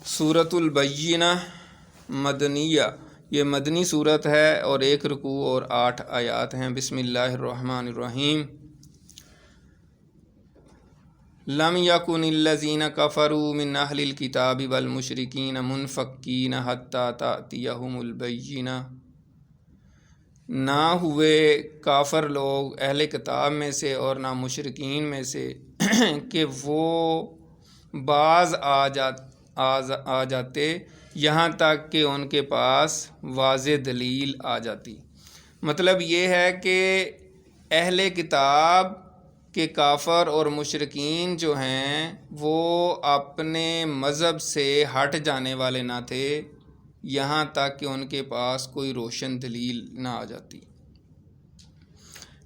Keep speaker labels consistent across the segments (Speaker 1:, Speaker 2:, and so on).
Speaker 1: سورۃ البینہ مدنیہ، یہ مدنی صورت ہے اور 1 رکوع اور 8 آیات ہیں۔ بسم اللہ الرحمن الرحیم۔ لم یکن الذین کفروا من اہل الکتاب والمشرکین منفکین حتی تأتیہم البینہ، نہ ہوئے کافر لوگ اہل کتاب میں سے اور نہ مشرکین میں سے کہ وہ باز آ جاتے یہاں تک کہ ان کے پاس واضح دلیل آ جاتی۔ مطلب یہ ہے کہ اہل کتاب کے کافر اور مشرکین جو ہیں وہ اپنے مذہب سے ہٹ جانے والے نہ تھے یہاں تک کہ ان کے پاس کوئی روشن دلیل نہ آ جاتی۔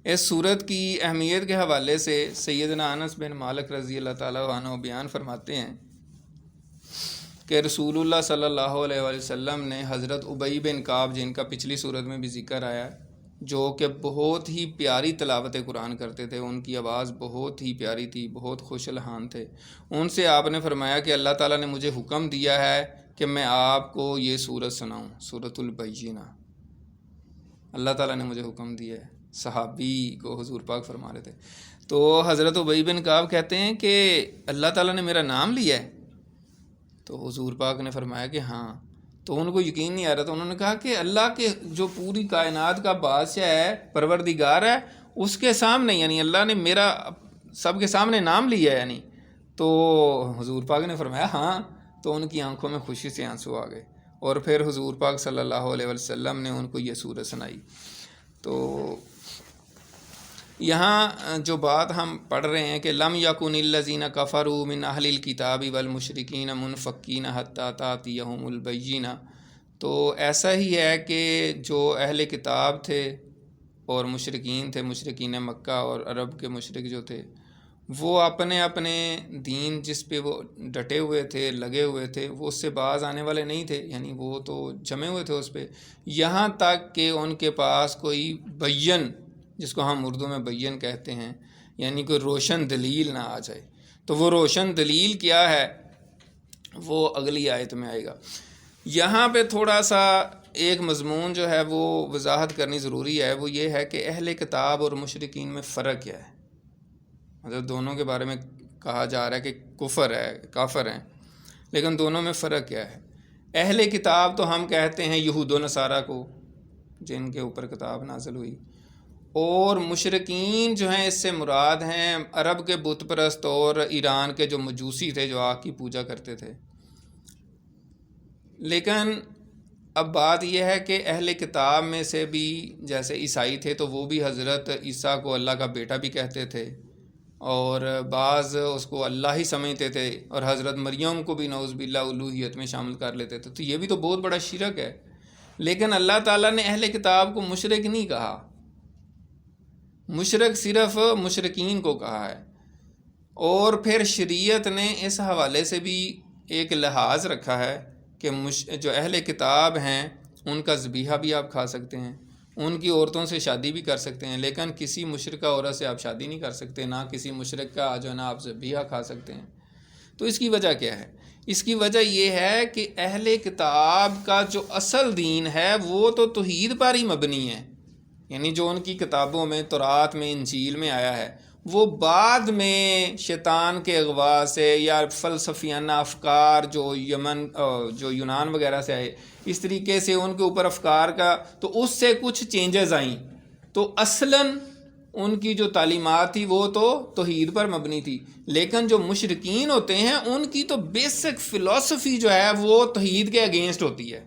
Speaker 1: اس صورت کی اہمیت کے حوالے سے سیدنا انس بن مالک رضی اللہ تعالیٰ عنہ بیان فرماتے ہیں کہ رسول اللہ صلی اللہ علیہ وآلہ وسلم نے حضرت ابی بن کعب، جن کا پچھلی صورت میں بھی ذکر آیا، جو کہ بہت ہی پیاری تلاوت قرآن کرتے تھے، ان کی آواز بہت ہی پیاری تھی، بہت خوش الحان تھے، ان سے آپ نے فرمایا کہ اللہ تعالیٰ نے مجھے حکم دیا ہے کہ میں آپ کو یہ صورت سناؤں، سورۃ البینہ۔ اللہ تعالیٰ نے مجھے حکم دیا ہے، صحابی کو حضور پاک فرما رہے تھے۔ تو حضرت ابی بن کعب کہتے ہیں کہ اللہ تعالیٰ نے میرا نام لیا ہے؟ تو حضور پاک نے فرمایا کہ ہاں۔ تو ان کو یقین نہیں آ رہا، تو انہوں نے کہا کہ اللہ کے جو پوری کائنات کا بادشاہ ہے، پروردگار ہے، اس کے سامنے یعنی اللہ نے میرا سب کے سامنے نام لیا ہے یعنی؟ تو حضور پاک نے فرمایا ہاں۔ تو ان کی آنکھوں میں خوشی سے آنسو آ گئے، اور پھر حضور پاک صلی اللہ علیہ وسلم نے ان کو یہ سورت سنائی۔ تو یہاں جو بات ہم پڑھ رہے ہیں کہ لم یکن الذین کفروا من اہل الکتاب والمشرکین منفکین حتی تأتیہم البینہ، تو ایسا ہی ہے کہ جو اہل کتاب تھے اور مشرکین تھے، مشرکین مکہ اور عرب کے مشرک جو تھے، وہ اپنے اپنے دین جس پہ وہ ڈٹے ہوئے تھے، لگے ہوئے تھے، وہ اس سے باز آنے والے نہیں تھے، یعنی وہ تو جمے ہوئے تھے اس پہ، یہاں تک کہ ان کے پاس کوئی بین، جس کو ہم اردو میں بین کہتے ہیں، یعنی کوئی روشن دلیل نہ آ جائے۔ تو وہ روشن دلیل کیا ہے وہ اگلی آیت میں آئے گا۔ یہاں پہ تھوڑا سا ایک مضمون جو ہے وہ وضاحت کرنی ضروری ہے، وہ یہ ہے کہ اہل کتاب اور مشرکین میں فرق کیا ہے۔ مطلب دونوں کے بارے میں کہا جا رہا ہے کہ کفر ہے، کافر ہیں، لیکن دونوں میں فرق کیا ہے؟ اہل کتاب تو ہم کہتے ہیں یہود و نصارہ کو، جن کے اوپر کتاب نازل ہوئی، اور مشرکین جو ہیں اس سے مراد ہیں عرب کے بت پرست اور ایران کے جو مجوسی تھے، جو آگ کی پوجا کرتے تھے۔ لیکن اب بات یہ ہے کہ اہل کتاب میں سے بھی جیسے عیسائی تھے تو وہ بھی حضرت عیسیٰ کو اللہ کا بیٹا بھی کہتے تھے، اور بعض اس کو اللہ ہی سمجھتے تھے، اور حضرت مریم کو بھی نعوذ باللہ الوہیت میں شامل کر لیتے تھے۔ تو یہ بھی تو بہت بڑا شرک ہے۔ لیکن اللہ تعالیٰ نے اہل کتاب کو مشرک نہیں کہا، مشرک صرف مشرکین کو کہا ہے۔ اور پھر شریعت نے اس حوالے سے بھی ایک لحاظ رکھا ہے کہ جو اہل کتاب ہیں ان کا ذبیحہ بھی آپ کھا سکتے ہیں، ان کی عورتوں سے شادی بھی کر سکتے ہیں، لیکن کسی مشرکہ عورت سے آپ شادی نہیں کر سکتے، نہ کسی مشرک کا جو ہے نا آپ ذبیحہ کھا سکتے ہیں۔ تو اس کی وجہ کیا ہے؟ اس کی وجہ یہ ہے کہ اہل کتاب کا جو اصل دین ہے وہ تو توحید پر ہی مبنی ہے، یعنی جو ان کی کتابوں میں، تورات میں، انجیل میں آیا ہے، وہ بعد میں شیطان کے اغوا سے یا فلسفیانہ افکار جو یونان وغیرہ سے آئے، اس طریقے سے ان کے اوپر افکار کا تو اس سے کچھ چینجز آئیں۔ تو اصلاً ان کی جو تعلیمات تھی وہ تو توحید پر مبنی تھی، لیکن جو مشرکین ہوتے ہیں ان کی تو بیسک فلسفی جو ہے وہ توحید کے اگینسٹ ہوتی ہے،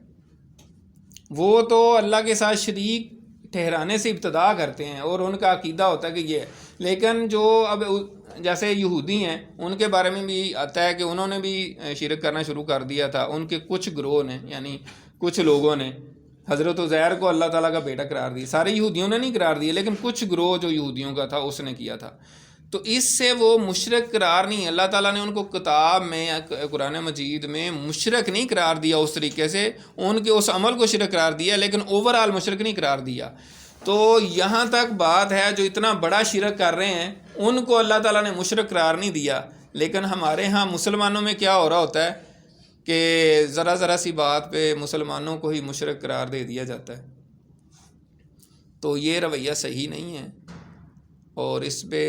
Speaker 1: وہ تو اللہ کے ساتھ شریک ٹھہرانے سے ابتدا کرتے ہیں، اور ان کا عقیدہ ہوتا ہے کہ یہ ہے۔ لیکن جو اب جیسے یہودی ہیں ان کے بارے میں بھی آتا ہے کہ انہوں نے بھی شرک کرنا شروع کر دیا تھا، ان کے کچھ گروہ نے، یعنی کچھ لوگوں نے حضرت عزیر کو اللہ تعالیٰ کا بیٹا قرار دیا۔ سارے یہودیوں نے نہیں قرار دیا، لیکن کچھ گروہ جو یہودیوں کا تھا اس نے کیا تھا۔ تو اس سے وہ مشرک قرار نہیں، اللہ تعالیٰ نے ان کو کتاب میں، قرآن مجید میں مشرک نہیں قرار دیا اس طریقے سے، ان کے اس عمل کو شرک قرار دیا، لیکن اوور آل مشرک نہیں قرار دیا۔ تو یہاں تک بات ہے جو اتنا بڑا شرک کر رہے ہیں ان کو اللہ تعالیٰ نے مشرک قرار نہیں دیا۔ لیکن ہمارے ہاں مسلمانوں میں کیا ہو رہا ہوتا ہے کہ ذرا سی بات پہ مسلمانوں کو ہی مشرک قرار دے دیا جاتا ہے، تو یہ رویہ صحیح نہیں ہے۔ اور اس پہ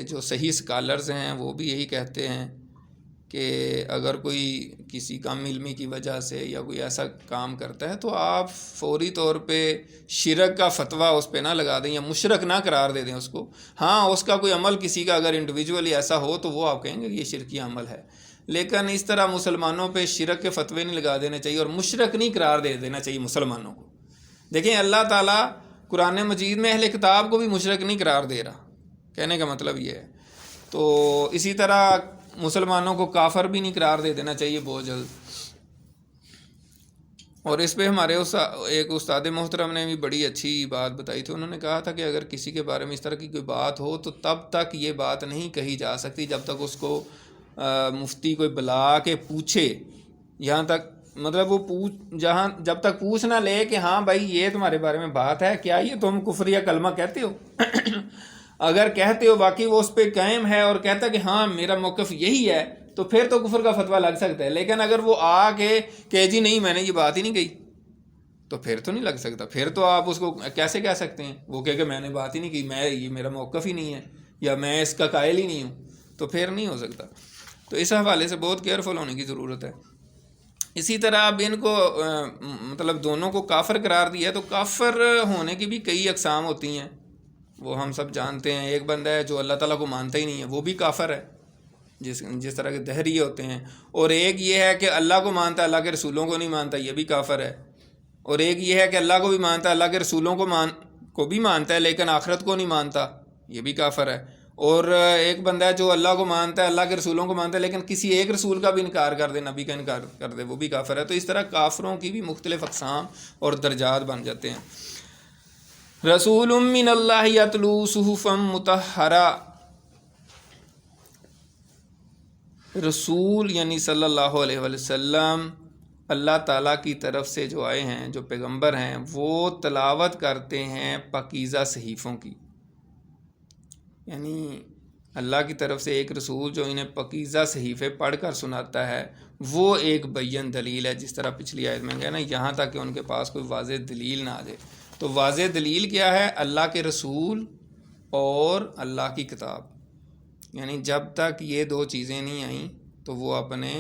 Speaker 1: جو صحیح اسکالرز ہیں وہ بھی یہی کہتے ہیں کہ اگر کوئی کسی کم علمی کی وجہ سے یا کوئی ایسا کام کرتا ہے تو آپ فوری طور پہ شرک کا فتویٰ اس پہ نہ لگا دیں یا مشرک نہ قرار دے دیں اس کو۔ ہاں اس کا کوئی عمل کسی کا اگر انڈیویجولی ایسا ہو تو وہ آپ کہیں گے کہ یہ شرکی عمل ہے، لیکن اس طرح مسلمانوں پہ شرک کے فتوے نہیں لگا دینے چاہیے اور مشرک نہیں قرار دے دینا چاہیے مسلمانوں کو۔ دیکھیں اللہ تعالیٰ قرآن مجید میں اہل کتاب کو بھی مشرک نہیں قرار دے رہا، کہنے کا مطلب یہ ہے۔ تو اسی طرح مسلمانوں کو کافر بھی نہیں قرار دے دینا چاہیے بہت جلد۔ اور اس پہ ہمارے ایک استاد محترم نے بھی بڑی اچھی بات بتائی تھی، انہوں نے کہا تھا کہ اگر کسی کے بارے میں اس طرح کی کوئی بات ہو تو تب تک یہ بات نہیں کہی جا سکتی جب تک اس کو مفتی کوئی بلا کے پوچھے، یہاں تک مطلب وہ جب تک پوچھ نہ لے کہ ہاں بھائی یہ تمہارے بارے میں بات ہے، کیا یہ تم کفر یا کلمہ کہتے ہو؟ اگر کہتے ہو باقی وہ اس پہ قائم ہے اور کہتا ہے کہ ہاں میرا موقف یہی ہے تو پھر تو کفر کا فتویٰ لگ سکتا ہے، لیکن اگر وہ آ کے کہ جی نہیں میں نے یہ بات ہی نہیں کہی تو پھر تو نہیں لگ سکتا۔ پھر تو آپ اس کو کیسے کہہ سکتے ہیں وہ کہ میں نے بات ہی نہیں کی، یہ میرا موقف ہی نہیں ہے یا میں اس کا قائل ہی نہیں ہوں، تو پھر نہیں ہو سکتا۔ تو اس حوالے سے بہت کیئرفل ہونے کی ضرورت ہے۔ اسی طرح اب ان کو مطلب دونوں کو کافر قرار دیا ہے، تو کافر ہونے کی بھی کئی اقسام ہوتی ہیں، وہ ہم سب جانتے ہیں۔ ایک بندہ ہے جو اللہ تعالیٰ کو مانتا ہی نہیں ہے، وہ بھی کافر ہے، جس طرح کے دہریے ہوتے ہیں۔ اور ایک یہ ہے کہ اللہ کو مانتا ہے، اللہ کے رسولوں کو نہیں مانتا، یہ بھی کافر ہے۔ اور ایک یہ ہے کہ اللہ کو بھی مانتا ہے، اللہ کے رسولوں کو بھی مانتا ہے لیکن آخرت کو نہیں مانتا، یہ بھی کافر ہے۔ اور ایک بندہ ہے جو اللہ کو مانتا ہے، اللہ کے رسولوں کو مانتا ہے لیکن کسی ایک رسول کا بھی انکار کر دے، نبی کا انکار کر دے، وہ بھی کافر ہے۔ تو اس طرح کافروں کی بھی مختلف اقسام اور درجات بن جاتے ہیں۔ رسول من اللہ یتلو صحفا مطہرہ، رسول یعنی صلی اللہ علیہ وسلم اللہ تعالیٰ کی طرف سے جو آئے ہیں، جو پیغمبر ہیں، وہ تلاوت کرتے ہیں پاکیزہ صحیفوں کی، یعنی اللہ کی طرف سے ایک رسول جو انہیں پاکیزہ صحیفے پڑھ کر سناتا ہے، وہ ایک بین دلیل ہے، جس طرح پچھلی آیت میں کہا نا، یہاں تک کہ ان کے پاس کوئی واضح دلیل نہ آ جائے۔ تو واضح دلیل کیا ہے؟ اللہ کے رسول اور اللہ کی کتاب، یعنی جب تک یہ دو چیزیں نہیں آئیں تو وہ اپنے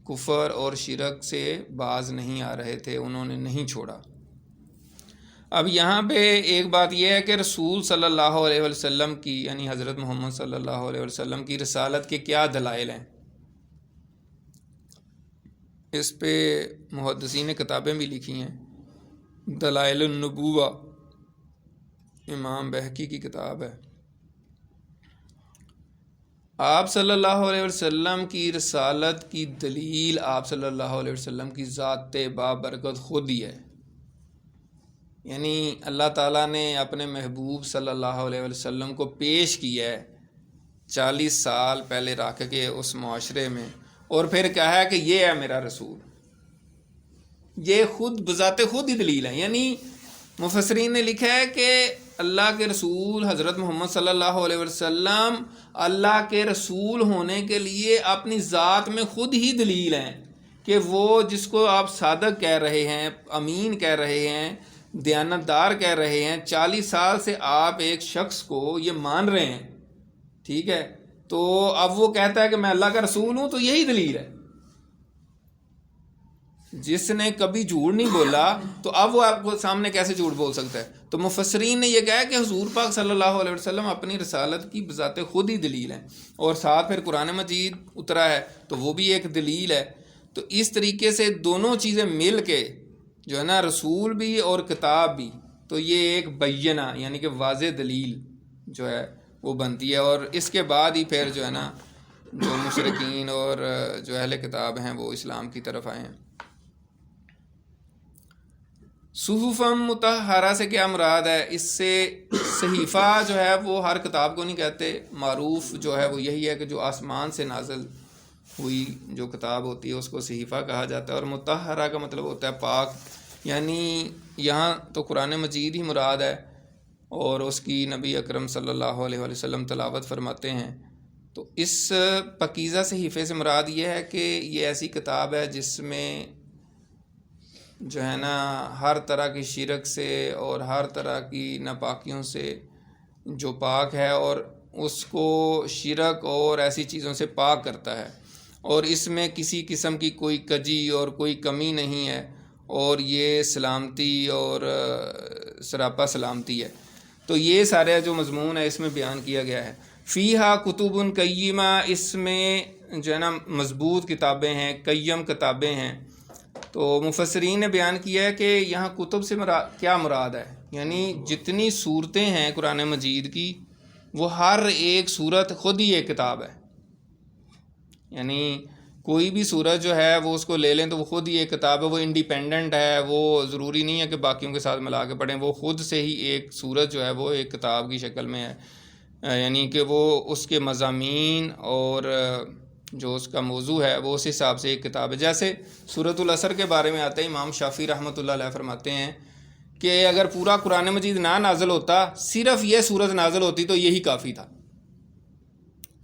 Speaker 1: کفر اور شرک سے باز نہیں آ رہے تھے، انہوں نے نہیں چھوڑا۔ اب یہاں پہ ایک بات یہ ہے کہ رسول صلی اللہ علیہ وسلم کی، یعنی حضرت محمد صلی اللہ علیہ وسلم کی رسالت کے کیا دلائل ہیں؟ اس پہ محدثین نے کتابیں بھی لکھی ہیں۔ دلائل النبوہ امام بہقی کی کتاب ہے۔ آپ صلی اللہ علیہ وسلم کی رسالت کی دلیل آپ صلی اللہ علیہ وسلم کی ذات بابرکت خود ہی ہے، یعنی اللہ تعالیٰ نے اپنے محبوب صلی اللہ علیہ وسلم کو پیش کیا ہے 40 سال پہلے رکھ کے اس معاشرے میں، اور پھر کہا ہے کہ یہ ہے میرا رسول۔ یہ خود بذات خود ہی دلیل ہے، یعنی مفسرین نے لکھا ہے کہ اللہ کے رسول حضرت محمد صلی اللہ علیہ وسلم اللہ کے رسول ہونے کے لیے اپنی ذات میں خود ہی دلیل ہیں کہ وہ جس کو آپ صادق کہہ رہے ہیں، امین کہہ رہے ہیں، دیانتدار کہہ رہے ہیں، 40 سال سے آپ ایک شخص کو یہ مان رہے ہیں، ٹھیک ہے، تو اب وہ کہتا ہے کہ میں اللہ کا رسول ہوں، تو یہی دلیل ہے۔ جس نے کبھی جھوٹ نہیں بولا تو اب وہ آپ کو سامنے کیسے جھوٹ بول سکتا ہے؟ تو مفسرین نے یہ کہا کہ حضور پاک صلی اللہ علیہ وسلم اپنی رسالت کی بذات خود ہی دلیل ہیں، اور ساتھ پھر قرآن مجید اترا ہے تو وہ بھی ایک دلیل ہے۔ تو اس طریقے سے دونوں چیزیں مل کے جو ہے نا، رسول بھی اور کتاب بھی، تو یہ ایک بینہ یعنی کہ واضح دلیل جو ہے وہ بنتی ہے۔ اور اس کے بعد ہی پھر جو ہے نا، جو مشرکین اور جو اہل کتاب ہیں وہ اسلام کی طرف آئے ہیں۔ صحفا مطہرہ سے کیا مراد ہے؟ اس سے صحیفہ جو ہے وہ ہر کتاب کو نہیں کہتے، معروف جو ہے وہ یہی ہے کہ جو آسمان سے نازل ہوئی جو کتاب ہوتی ہے اس کو صحیفہ کہا جاتا ہے۔ اور مطہرہ کا مطلب ہوتا ہے پاک، یعنی یہاں تو قرآن مجید ہی مراد ہے، اور اس کی نبی اکرم صلی اللہ علیہ وسلم تلاوت فرماتے ہیں۔ تو اس پکیزہ صحیفے سے مراد یہ ہے کہ یہ ایسی کتاب ہے جس میں جو ہے نا ہر طرح کی شرک سے اور ہر طرح کی ناپاکیوں سے جو پاک ہے اور اس کو شرک اور ایسی چیزوں سے پاک کرتا ہے، اور اس میں کسی قسم کی کوئی کجی اور کوئی کمی نہیں ہے، اور یہ سلامتی اور سراپا سلامتی ہے۔ تو یہ سارے جو مضمون ہے اس میں بیان کیا گیا ہے۔ فیہا کتب قیمہ، اس میں جو ہے نا مضبوط کتابیں ہیں، قیم کتابیں ہیں۔ تو مفسرین نے بیان کیا ہے کہ یہاں کتب سے کیا مراد ہے، یعنی جتنی صورتیں ہیں قرآن مجید کی وہ ہر ایک صورت خود ہی ایک کتاب ہے، یعنی کوئی بھی صورت جو ہے وہ اس کو لے لیں تو وہ خود ہی ایک کتاب ہے، وہ انڈیپینڈنٹ ہے، وہ ضروری نہیں ہے کہ باقیوں کے ساتھ ملا کے پڑھیں، وہ خود سے ہی ایک صورت جو ہے وہ ایک کتاب کی شکل میں ہے، یعنی کہ وہ اس کے مضامین اور جو اس کا موضوع ہے وہ اس حساب سے ایک کتاب ہے۔ جیسے سورۃ العصر کے بارے میں آتا ہے، امام شافعی رحمۃ اللہ علیہ فرماتے ہیں کہ اگر پورا قرآن مجید نہ نازل ہوتا، صرف یہ سورت نازل ہوتی تو یہی کافی تھا،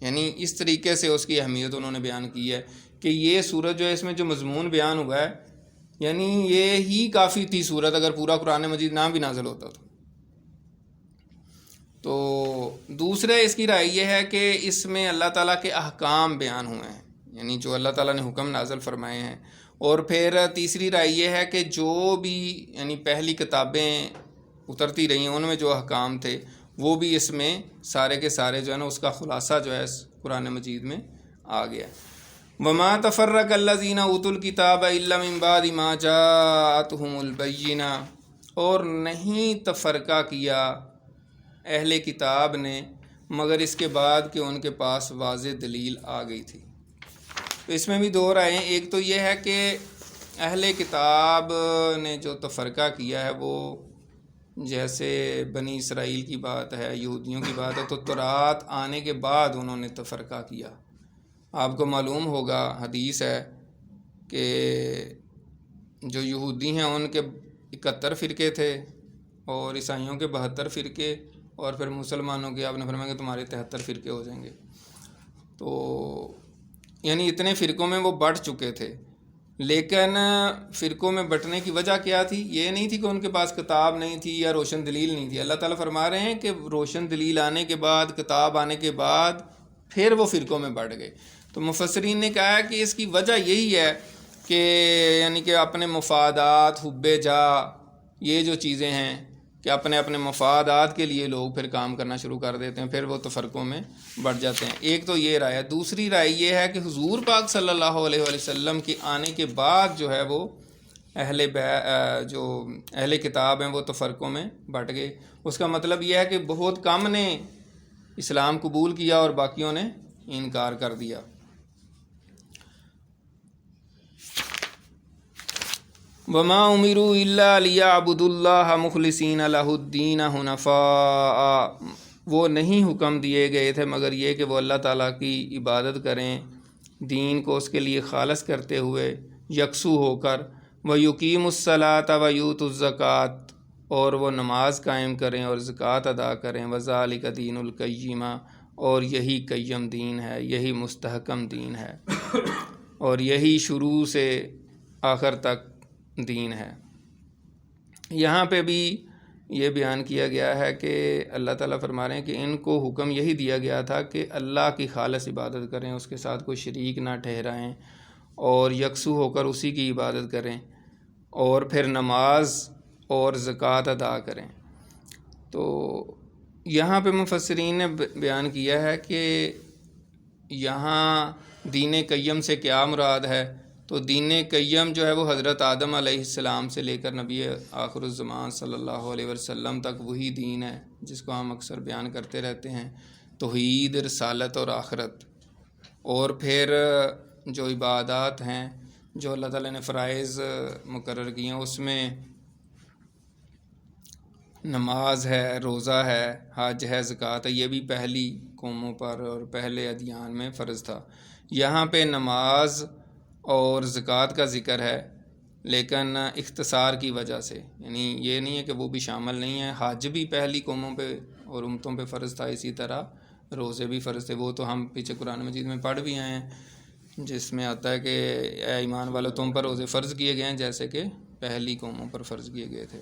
Speaker 1: یعنی اس طریقے سے اس کی اہمیت انہوں نے بیان کی ہے کہ یہ سورت جو ہے اس میں جو مضمون بیان ہوا ہے یعنی یہ ہی کافی تھی سورت اگر پورا قرآن مجید نہ بھی نازل ہوتا تو دوسرے اس کی رائے یہ ہے کہ اس میں اللہ تعالیٰ کے احکام بیان ہوئے ہیں، یعنی جو اللہ تعالیٰ نے حکم نازل فرمائے ہیں۔ اور پھر تیسری رائے یہ ہے کہ جو بھی یعنی پہلی کتابیں اترتی رہی ہیں ان میں جو احکام تھے وہ بھی اس میں سارے کے سارے جو ہے نا اس کا خلاصہ جو ہے اس قرآن مجید میں آ گیا۔ وما تفرق الذین اوتوا الکتاب الا من بعد ما جاءتهم البینہ، اور نہیں تفرقہ کیا اہل کتاب نے مگر اس کے بعد کہ ان کے پاس واضح دلیل آ گئی تھی۔ تو اس میں بھی دو رائے ہیں، ایک تو یہ ہے کہ اہل کتاب نے جو تفرقہ کیا ہے وہ جیسے بنی اسرائیل کی بات ہے، یہودیوں کی بات ہے، تو تورات آنے کے بعد انہوں نے تفرقہ کیا۔ آپ کو معلوم ہوگا، حدیث ہے کہ جو یہودی ہیں ان کے 71 فرقے تھے اور عیسائیوں کے 72 فرقے، اور پھر مسلمانوں کے آپ نے فرمایا کہ تمہارے 73 فرقے ہو جائیں گے۔ تو یعنی اتنے فرقوں میں وہ بٹ چکے تھے، لیکن فرقوں میں بٹنے کی وجہ کیا تھی؟ یہ نہیں تھی کہ ان کے پاس کتاب نہیں تھی یا روشن دلیل نہیں تھی۔ اللہ تعالیٰ فرما رہے ہیں کہ روشن دلیل آنے کے بعد، کتاب آنے کے بعد پھر وہ فرقوں میں بٹ گئے۔ تو مفسرین نے کہا ہے کہ اس کی وجہ یہی ہے کہ یعنی کہ اپنے مفادات، حب جا، یہ جو چیزیں ہیں کہ اپنے اپنے مفادات کے لیے لوگ پھر کام کرنا شروع کر دیتے ہیں، پھر وہ تفرقوں میں بڑھ جاتے ہیں۔ ایک تو یہ رائے ہے۔ دوسری رائے یہ ہے کہ حضور پاک صلی اللہ علیہ وآلہ وسلم کے آنے کے بعد جو ہے وہ جو اہل کتاب ہیں وہ تفرقوں میں بٹ گئے۔ اس کا مطلب یہ ہے کہ بہت کم نے اسلام قبول کیا اور باقیوں نے انکار کر دیا۔ وما امروا الا لیعبدوا اللہ مخلصین لہ الدین حنفاء، وہ نہیں حکم دیے گئے تھے مگر یہ کہ وہ اللہ تعالیٰ کی عبادت کریں دین کو اس کے لیے خالص کرتے ہوئے، یکسو ہو کر، ویقیموا الصلاۃ ویؤتوا الزکوٰۃ، اور وہ نماز قائم کریں اور زکوٰۃ ادا کریں، وذالک دین القیمہ، اور یہی قیم دین ہے، یہی مستحکم دین ہے، اور یہی شروع سے آخر تک دین ہے۔ یہاں پہ بھی یہ بیان کیا گیا ہے کہ اللہ تعالیٰ فرما رہے ہیں کہ ان کو حکم یہی دیا گیا تھا کہ اللہ کی خالص عبادت کریں، اس کے ساتھ کوئی شریک نہ ٹھہرائیں، اور یکسو ہو کر اسی کی عبادت کریں، اور پھر نماز اور زکوٰۃ ادا کریں۔ تو یہاں پہ مفسرین نے بیان کیا ہے کہ یہاں دین قیم سے کیا مراد ہے؟ تو دین قیم جو ہے وہ حضرت آدم علیہ السلام سے لے کر نبی آخر الزمان صلی اللہ علیہ وسلم تک وہی دین ہے جس کو ہم اکثر بیان کرتے رہتے ہیں، توحید، رسالت اور آخرت۔ اور پھر جو عبادات ہیں جو اللہ تعالیٰ نے فرائض مقرر کی ہیں، اس میں نماز ہے، روزہ ہے، حج ہے، زکوٰۃ ہے، یہ بھی پہلی قوموں پر اور پہلے ادیان میں فرض تھا۔ یہاں پہ نماز اور زکوٰۃ کا ذکر ہے لیکن اختصار کی وجہ سے، یعنی یہ نہیں ہے کہ وہ بھی شامل نہیں ہے۔ حج بھی پہلی قوموں پہ اور امتوں پہ فرض تھا، اسی طرح روزے بھی فرض تھے، وہ تو ہم پیچھے قرآن مجید میں پڑھ بھی آئے ہیں، جس میں آتا ہے کہ اے ایمان والو تم پر روزے فرض کیے گئے ہیں جیسے کہ پہلی قوموں پر فرض کیے گئے تھے۔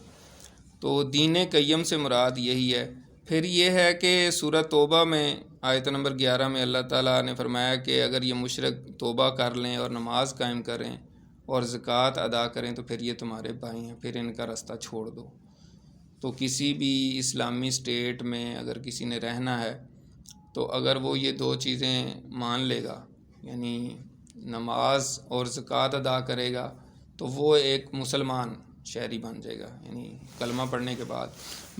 Speaker 1: تو دین قیم سے مراد یہی ہے۔ پھر یہ ہے کہ سورہ توبہ میں آیت نمبر 11 میں اللہ تعالیٰ نے فرمایا کہ اگر یہ مشرک توبہ کر لیں اور نماز قائم کریں اور زکوٰۃ ادا کریں تو پھر یہ تمہارے بھائی ہیں، پھر ان کا راستہ چھوڑ دو۔ تو کسی بھی اسلامی اسٹیٹ میں اگر کسی نے رہنا ہے تو اگر وہ یہ دو چیزیں مان لے گا، یعنی نماز اور زکوٰۃ ادا کرے گا، تو وہ ایک مسلمان شہری بن جائے گا، یعنی کلمہ پڑھنے کے بعد۔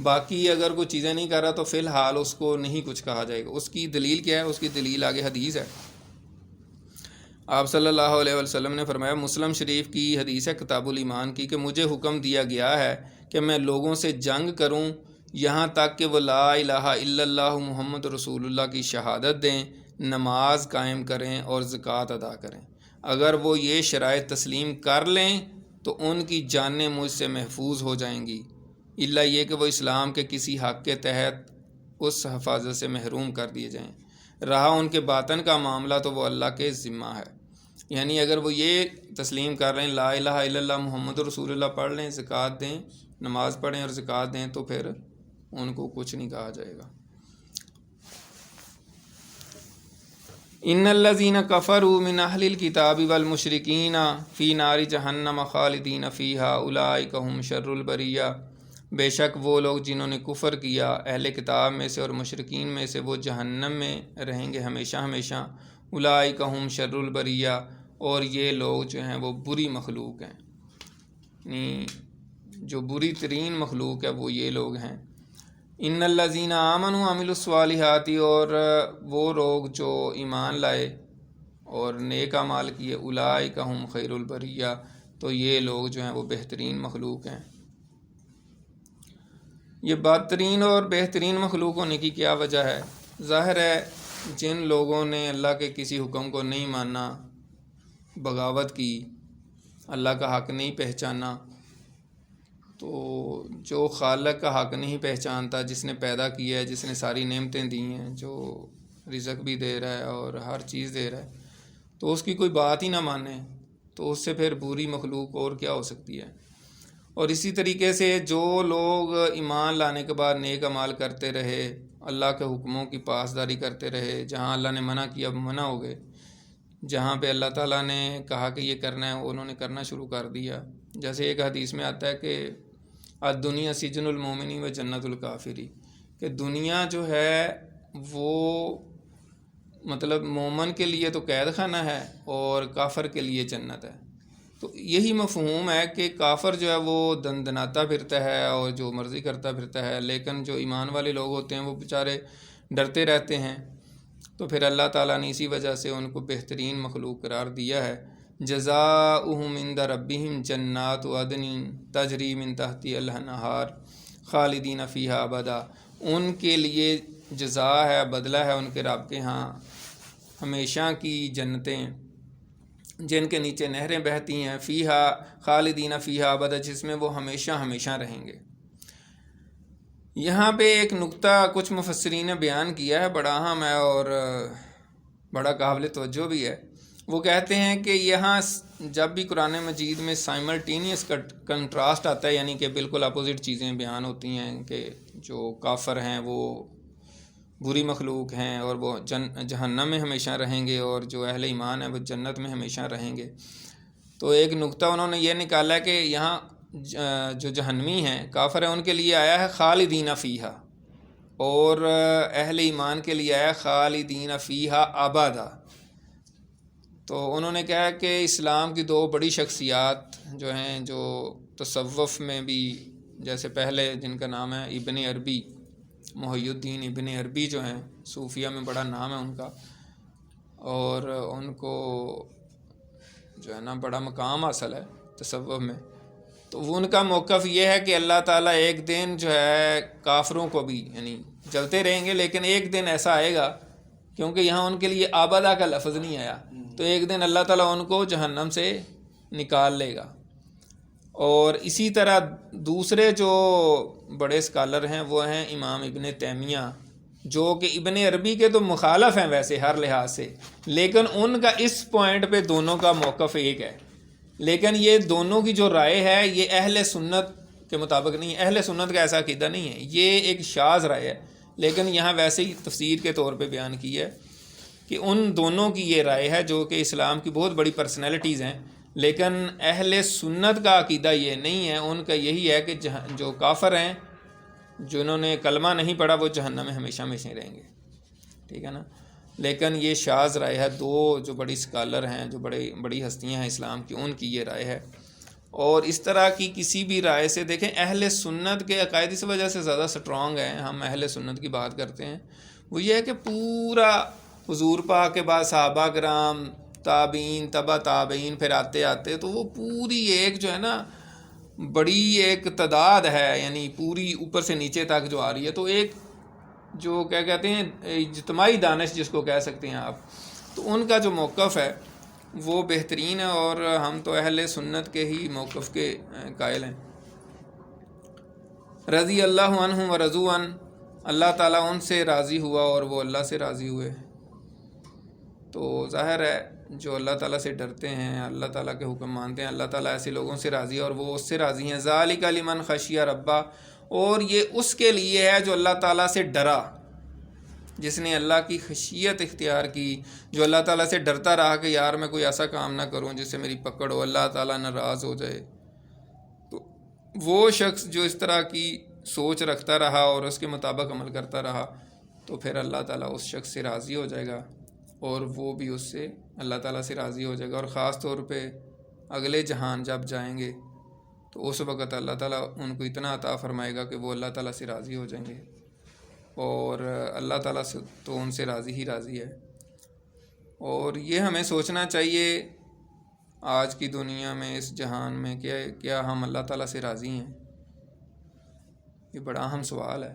Speaker 1: باقی اگر کوئی چیزیں نہیں کر رہا تو فی الحال اس کو نہیں کچھ کہا جائے گا۔ اس کی دلیل کیا ہے؟ اس کی دلیل آگے حدیث ہے۔ آپ صلی اللہ علیہ وسلم نے فرمایا، مسلم شریف کی حدیث ہے کتاب الایمان کی، کہ مجھے حکم دیا گیا ہے کہ میں لوگوں سے جنگ کروں یہاں تک کہ وہ لا الہ الا اللہ محمد رسول اللہ کی شہادت دیں، نماز قائم کریں اور زکوٰۃ ادا کریں۔ اگر وہ یہ شرائط تسلیم کر لیں تو ان کی جانیں مجھ سے محفوظ ہو جائیں گی، الا یہ کہ وہ اسلام کے کسی حق کے تحت اس حفاظت سے محروم کر دیے جائیں۔ رہا ان کے باطن کا معاملہ تو وہ اللہ کے ذمہ ہے، یعنی اگر وہ یہ تسلیم کر لیں لا الہ الا اللہ محمد رسول اللہ پڑھ لیں، زکوٰۃ دیں، نماز پڑھیں اور زکوٰۃ دیں، تو پھر ان کو کچھ نہیں کہا جائے گا۔ ان الذین کفروا من اہل الکتاب والمشرکین فی نار جہنم خالدین فیہا اولئک هم شر البریہ، بے شک وہ لوگ جنہوں نے کفر کیا اہل کتاب میں سے اور مشرکین میں سے، وہ جہنم میں رہیں گے ہمیشہ ہمیشہ۔ اولئک هم شر البریہ، اور یہ لوگ جو ہیں وہ بری مخلوق ہیں، یعنی جو بری ترین مخلوق ہے وہ یہ لوگ ہیں۔ ان الذین آمنوا وعملوا الصالحات، اور وہ لوگ جو ایمان لائے اور نیک اعمال کیے، اولئک هم خیر البریہ، تو یہ لوگ جو ہیں وہ بہترین مخلوق ہیں۔ یہ بدترین اور بہترین مخلوق ہونے کی کیا وجہ ہے؟ ظاہر ہے جن لوگوں نے اللہ کے کسی حکم کو نہیں مانا، بغاوت کی، اللہ کا حق نہیں پہچانا، تو جو خالق کا حق نہیں پہچانتا، جس نے پیدا کیا ہے، جس نے ساری نعمتیں دی ہیں، جو رزق بھی دے رہا ہے اور ہر چیز دے رہا ہے، تو اس کی کوئی بات ہی نہ مانے، تو اس سے پھر بری مخلوق اور کیا ہو سکتی ہے۔ اور اسی طریقے سے جو لوگ ایمان لانے کے بعد نیک اعمال کرتے رہے، اللہ کے حکموں کی پاسداری کرتے رہے، جہاں اللہ نے منع کیا منع ہو گئے، جہاں پہ اللہ تعالیٰ نے کہا کہ یہ کرنا ہے انہوں نے کرنا شروع کر دیا۔ جیسے ایک حدیث میں آتا ہے کہ الدنیا سجن المومن و جنت الکافری، کہ دنیا جو ہے وہ مطلب مومن کے لیے تو قید خانہ ہے اور کافر کے لیے جنت ہے۔ تو یہی مفہوم ہے کہ کافر جو ہے وہ دندناتا پھرتا ہے اور جو مرضی کرتا پھرتا ہے، لیکن جو ایمان والے لوگ ہوتے ہیں وہ بیچارے ڈرتے رہتے ہیں۔ تو پھر اللہ تعالیٰ نے اسی وجہ سے ان کو بہترین مخلوق قرار دیا ہے۔ جزاؤہم عند ربہم جنات عدن تجری من تحتہا الانہار خالدین فیہا ابدا، ان کے لیے جزا ہے، بدلہ ہے ان کے رب کے ہاں ہمیشہ کی جنتیں جن کے نیچے نہریں بہتی ہیں، فیہا خالدین فیہا ابدا، جس میں وہ ہمیشہ ہمیشہ رہیں گے۔ یہاں پہ ایک نقطہ کچھ مفسرین نے بیان کیا ہے، بڑا اہم ہے اور بڑا قابل توجہ بھی ہے۔ وہ کہتے ہیں کہ یہاں جب بھی قرآن مجید میں سائملٹینیس کنٹراسٹ آتا ہے، یعنی کہ بالکل اپوزٹ چیزیں بیان ہوتی ہیں کہ جو کافر ہیں وہ بری مخلوق ہیں اور وہ جہنم میں ہمیشہ رہیں گے، اور جو اہل ایمان ہیں وہ جنت میں ہمیشہ رہیں گے، تو ایک نقطہ انہوں نے یہ نکالا ہے کہ یہاں جو جہنمی ہیں، کافر ہیں، ان کے لیے آیا ہے خالدین فیہا، اور اہل ایمان کے لیے آیا ہے خالدین فیہا ابدا۔ تو انہوں نے کہا کہ اسلام کی دو بڑی شخصیات جو ہیں، جو تصوف میں بھی، جیسے پہلے جن کا نام ہے ابن عربی، محی الدین ابن عربی جو ہیں، صوفیہ میں بڑا نام ہے ان کا، اور ان کو جو ہے نا بڑا مقام حاصل ہے تصوف میں۔ تو وہ ان کا موقف یہ ہے کہ اللہ تعالیٰ ایک دن جو ہے کافروں کو بھی، یعنی جلتے رہیں گے، لیکن ایک دن ایسا آئے گا، کیونکہ یہاں ان کے لیے آبادہ کا لفظ نہیں آیا، تو ایک دن اللہ تعالیٰ ان کو جہنم سے نکال لے گا۔ اور اسی طرح دوسرے جو بڑے اسکالر ہیں وہ ہیں امام ابن تیمیہ، جو کہ ابن عربی کے تو مخالف ہیں ویسے ہر لحاظ سے، لیکن ان کا اس پوائنٹ پہ دونوں کا موقف ایک ہے، لیکن یہ دونوں کی جو رائے ہے یہ اہل سنت کے مطابق نہیں ہے، اہل سنت کا ایسا عقیدہ نہیں ہے، یہ ایک شاذ رائے ہے، لیکن یہاں ویسے ہی تفسیر کے طور پہ بیان کی ہے کہ ان دونوں کی یہ رائے ہے جو کہ اسلام کی بہت بڑی پرسنالٹیز ہیں، لیکن اہل سنت کا عقیدہ یہ نہیں ہے، ان کا یہی ہے کہ جو کافر ہیں، جنہوں نے کلمہ نہیں پڑھا، وہ جہنم میں ہمیشہ ہمیشہ رہیں گے، ٹھیک ہے نا۔ لیکن یہ شاذ رائے ہے، دو جو بڑی اسکالر ہیں، جو بڑی ہستیاں ہیں اسلام کی، ان کی یہ رائے ہے۔ اور اس طرح کی کسی بھی رائے سے دیکھیں، اہل سنت کے عقائد اس وجہ سے زیادہ سٹرونگ ہیں، ہم اہل سنت کی بات کرتے ہیں، وہ یہ ہے کہ پورا حضور پاک کے بعد صحابہ کرام، تابعین، تبع تابعین، پھر آتے آتے تو وہ پوری ایک جو ہے نا بڑی ایک تعداد ہے، یعنی پوری اوپر سے نیچے تک جو آ رہی ہے، تو ایک جو کیا کہتے ہیں اجتماعی دانش جس کو کہہ سکتے ہیں آپ، تو ان کا جو موقف ہے وہ بہترین ہے، اور ہم تو اہل سنت کے ہی موقف کے قائل ہیں۔ رضی اللہ عنہم و رضوا عنہ، اللہ تعالیٰ ان سے راضی ہوا اور وہ اللہ سے راضی ہوئے۔ تو ظاہر ہے جو اللہ تعالیٰ سے ڈرتے ہیں، اللہ تعالیٰ کے حکم مانتے ہیں، اللہ تعالیٰ ایسے لوگوں سے راضی ہے اور وہ اس سے راضی ہیں۔ ذالک لمن خشی ربہ، اور یہ اس کے لیے ہے جو اللہ تعالیٰ سے ڈرا، جس نے اللہ کی خشیت اختیار کی، جو اللہ تعالیٰ سے ڈرتا رہا کہ یار میں کوئی ایسا کام نہ کروں جس سے میری پکڑ ہو، اللہ تعالیٰ ناراض ہو جائے۔ تو وہ شخص جو اس طرح کی سوچ رکھتا رہا اور اس کے مطابق عمل کرتا رہا، تو پھر اللہ تعالیٰ اس شخص سے راضی ہو جائے گا اور وہ بھی اس سے اللہ تعالیٰ سے راضی ہو جائے گا۔ اور خاص طور پہ اگلے جہان جب جائیں گے تو اس وقت اللہ تعالیٰ ان کو اتنا عطا فرمائے گا کہ وہ اللہ تعالیٰ سے راضی ہو جائیں گے، اور اللہ تعالیٰ سے تو ان سے راضی ہی راضی ہے۔ اور یہ ہمیں سوچنا چاہیے آج کی دنیا میں، اس جہان میں، کہ کیا ہم اللہ تعالیٰ سے راضی ہیں؟ یہ بڑا اہم سوال ہے،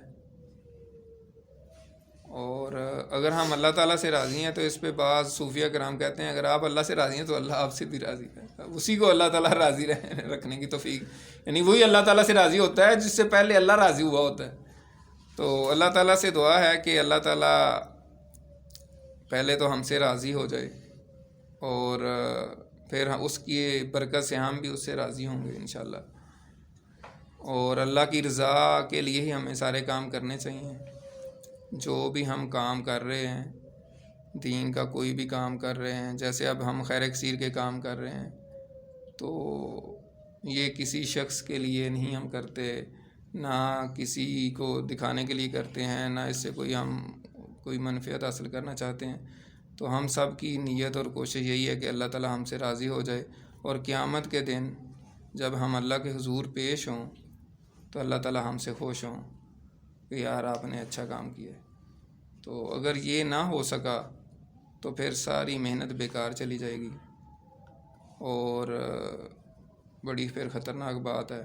Speaker 1: اور اگر ہم اللہ تعالیٰ سے راضی ہیں تو اس پہ بعض صوفیہ کرام کہتے ہیں اگر آپ اللہ سے راضی ہیں تو اللہ آپ سے بھی راضی ہے، اسی کو اللہ تعالیٰ راضی رکھنے کی توفیق، یعنی وہی اللہ تعالیٰ سے راضی ہوتا ہے جس سے پہلے اللہ راضی ہوا ہوتا ہے۔ تو اللہ تعالیٰ سے دعا ہے کہ اللہ تعالیٰ پہلے تو ہم سے راضی ہو جائے، اور پھر اس کی برکت سے ہم بھی اس سے راضی ہوں گے انشاءاللہ۔ اور اللہ کی رضا کے لیے ہی ہمیں سارے کام کرنے چاہیے، جو بھی ہم کام کر رہے ہیں، دین کا کوئی بھی کام کر رہے ہیں، جیسے اب ہم خیر کثیر کے کام کر رہے ہیں، تو یہ کسی شخص کے لیے نہیں ہم کرتے، نہ کسی کو دکھانے کے لیے کرتے ہیں، نہ اس سے ہم کوئی منفعت حاصل کرنا چاہتے ہیں۔ تو ہم سب کی نیت اور کوشش یہی ہے کہ اللہ تعالیٰ ہم سے راضی ہو جائے، اور قیامت کے دن جب ہم اللہ کے حضور پیش ہوں تو اللہ تعالیٰ ہم سے خوش ہوں کہ یار آپ نے اچھا کام کیا۔ تو اگر یہ نہ ہو سکا تو پھر ساری محنت بیکار چلی جائے گی، اور بڑی پھر خطرناک بات ہے۔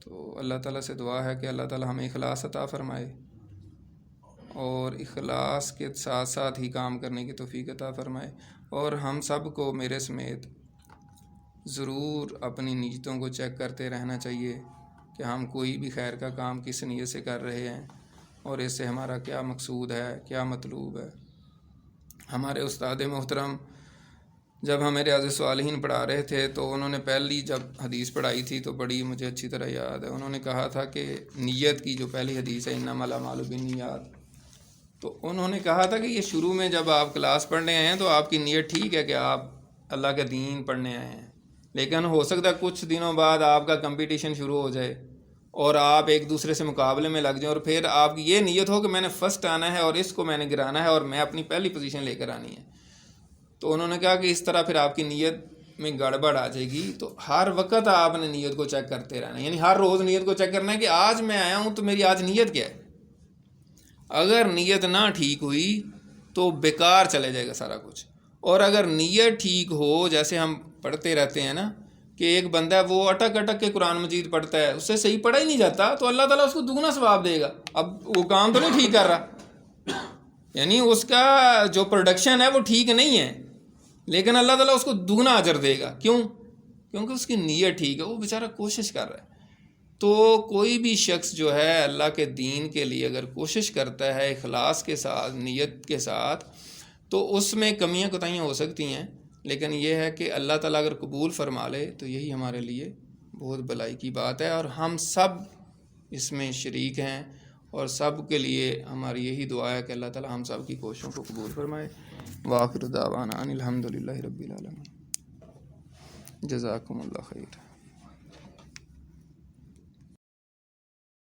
Speaker 1: تو اللہ تعالیٰ سے دعا ہے کہ اللہ تعالیٰ ہمیں اخلاص عطا فرمائے، اور اخلاص کے ساتھ ساتھ ہی کام کرنے کی توفیق عطا فرمائے، اور ہم سب کو میرے سمیت ضرور اپنی نیتوں کو چیک کرتے رہنا چاہیے کہ ہم کوئی بھی خیر کا کام کس نیت سے کر رہے ہیں، اور اس سے ہمارا کیا مقصود ہے، کیا مطلوب ہے۔ ہمارے استاد محترم جب ہمیں ریاض الصالحین پڑھا رہے تھے تو انہوں نے پہلی جب حدیث پڑھائی تھی تو بڑی مجھے اچھی طرح یاد ہے، انہوں نے کہا تھا کہ نیت کی جو پہلی حدیث ہے انما الاعمال بالنیات، تو انہوں نے کہا تھا کہ یہ شروع میں جب آپ کلاس پڑھنے آئے ہیں تو آپ کی نیت ٹھیک ہے کہ آپ اللہ کا دین پڑھنے آئے ہیں، لیکن ہو سکتا ہے کچھ دنوں بعد آپ کا کمپٹیشن شروع ہو جائے اور آپ ایک دوسرے سے مقابلے میں لگ جائیں، اور پھر آپ کی یہ نیت ہو کہ میں نے فرسٹ آنا ہے اور اس کو میں نے گرانا ہے اور میں اپنی پہلی پوزیشن لے کر آنی ہے۔ تو انہوں نے کہا کہ اس طرح پھر آپ کی نیت میں گڑبڑ آ جائے گی، تو ہر وقت آپ نے نیت کو چیک کرتے رہنا ہے، یعنی ہر روز نیت کو چیک کرنا ہے کہ آج میں آیا ہوں تو میری آج نیت کیا ہے۔ اگر نیت نہ ٹھیک ہوئی تو بیکار چلے جائے گا سارا کچھ، اور اگر نیت ٹھیک ہو، جیسے ہم پڑھتے رہتے ہیں نا کہ ایک بندہ ہے وہ اٹک اٹک کے قرآن مجید پڑھتا ہے، اس سے صحیح پڑھا ہی نہیں جاتا، تو اللہ تعالیٰ اس کو دگنا ثواب دے گا۔ اب وہ کام تو نہیں ٹھیک کر رہا، یعنی اس کا جو پروڈکشن ہے وہ ٹھیک نہیں ہے، لیکن اللہ تعالیٰ اس کو دگنا اجر دے گا۔ کیوں؟ کیونکہ اس کی نیت ٹھیک ہے، وہ بیچارہ کوشش کر رہا ہے۔ تو کوئی بھی شخص جو ہے اللہ کے دین کے لیے اگر کوشش کرتا ہے اخلاص کے ساتھ، نیت کے ساتھ، تو اس میں کمیاں کوتاہیاں ہو سکتی ہیں، لیکن یہ ہے کہ اللہ تعالیٰ اگر قبول فرما لے تو یہی ہمارے لیے بہت بھلائی کی بات ہے، اور ہم سب اس میں شریک ہیں، اور سب کے لیے ہماری یہی دعا ہے کہ اللہ تعالیٰ ہم سب کی کوششوں کو قبول فرمائے۔ وآخر دعوانا ان الحمد للہ رب العالمین۔ جزاکم اللہ خیر۔